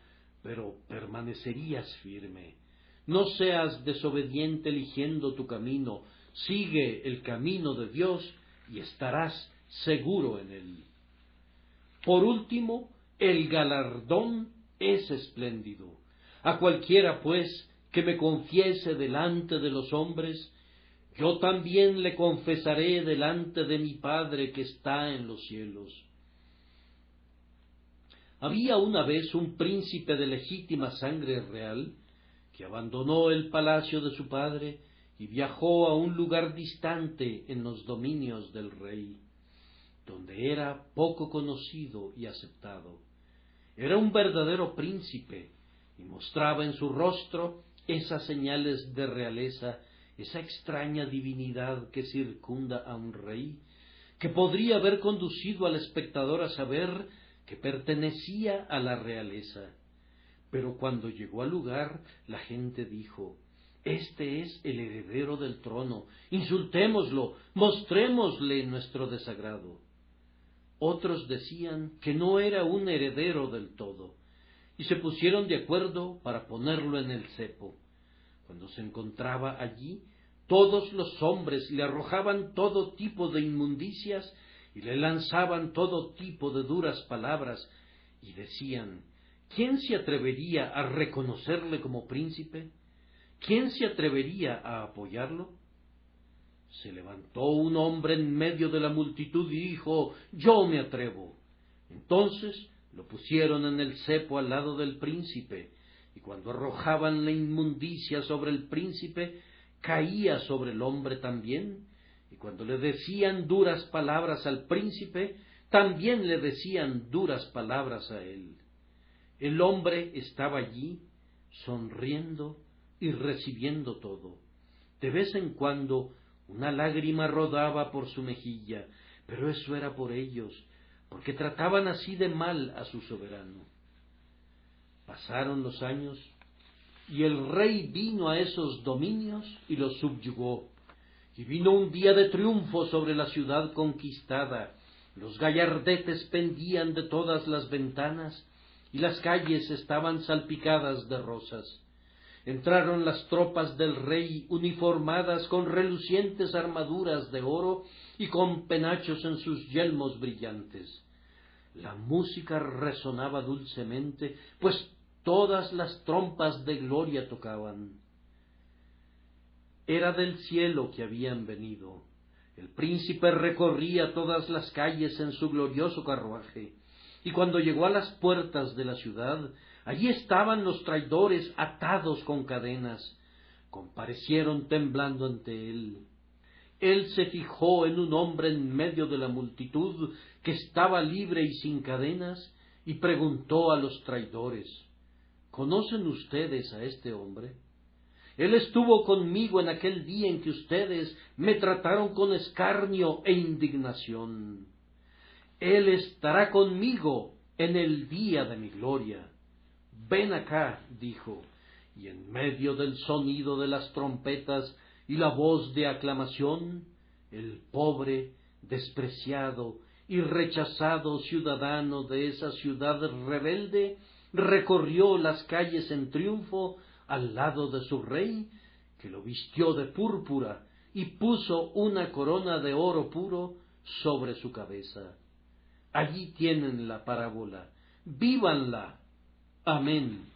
pero permanecerías firme. No seas desobediente eligiendo tu camino, sigue el camino de Dios y estarás seguro en él. Por último, el galardón es espléndido. A cualquiera, pues, que me confiese delante de los hombres, yo también le confesaré delante de mi Padre que está en los cielos. Había una vez un príncipe de legítima sangre real que abandonó el palacio de su padre y viajó a un lugar distante en los dominios del rey, donde era poco conocido y aceptado. Era un verdadero príncipe y mostraba en su rostro esas señales de realeza, esa extraña divinidad que circunda a un rey, que podría haber conducido al espectador a saber que pertenecía a la realeza. Pero cuando llegó al lugar, la gente dijo: «Este es el heredero del trono, insultémoslo, mostrémosle nuestro desagrado». Otros decían que no era un heredero del todo, y se pusieron de acuerdo para ponerlo en el cepo. Cuando se encontraba allí, todos los hombres le arrojaban todo tipo de inmundicias y le lanzaban todo tipo de duras palabras, y decían: ¿quién se atrevería a reconocerle como príncipe? ¿Quién se atrevería a apoyarlo? Se levantó un hombre en medio de la multitud y dijo: «Yo me atrevo». Entonces lo pusieron en el cepo al lado del príncipe, y cuando arrojaban la inmundicia sobre el príncipe, caía sobre el hombre también, y cuando le decían duras palabras al príncipe, también le decían duras palabras a él. El hombre estaba allí, sonriendo y recibiendo todo. De vez en cuando una lágrima rodaba por su mejilla, pero eso era por ellos, porque trataban así de mal a su soberano. Pasaron los años, y el rey vino a esos dominios y los subyugó. Y vino un día de triunfo sobre la ciudad conquistada. Los gallardetes pendían de todas las ventanas, y las calles estaban salpicadas de rosas. Entraron las tropas del rey uniformadas con relucientes armaduras de oro y con penachos en sus yelmos brillantes. La música resonaba dulcemente, pues todas las trompas de gloria tocaban. Era del cielo que habían venido. El príncipe recorría todas las calles en su glorioso carruaje, y cuando llegó a las puertas de la ciudad, allí estaban los traidores atados con cadenas. Comparecieron temblando ante él. Él se fijó en un hombre en medio de la multitud que estaba libre y sin cadenas, y preguntó a los traidores: «¿Conocen ustedes a este hombre? Él estuvo conmigo en aquel día en que ustedes me trataron con escarnio e indignación. Él estará conmigo en el día de mi gloria». «Ven acá», dijo, y en medio del sonido de las trompetas y la voz de aclamación, el pobre, despreciado y rechazado ciudadano de esa ciudad rebelde recorrió las calles en triunfo al lado de su rey, que lo vistió de púrpura y puso una corona de oro puro sobre su cabeza. Allí tienen la parábola. ¡Vívanla! Amén.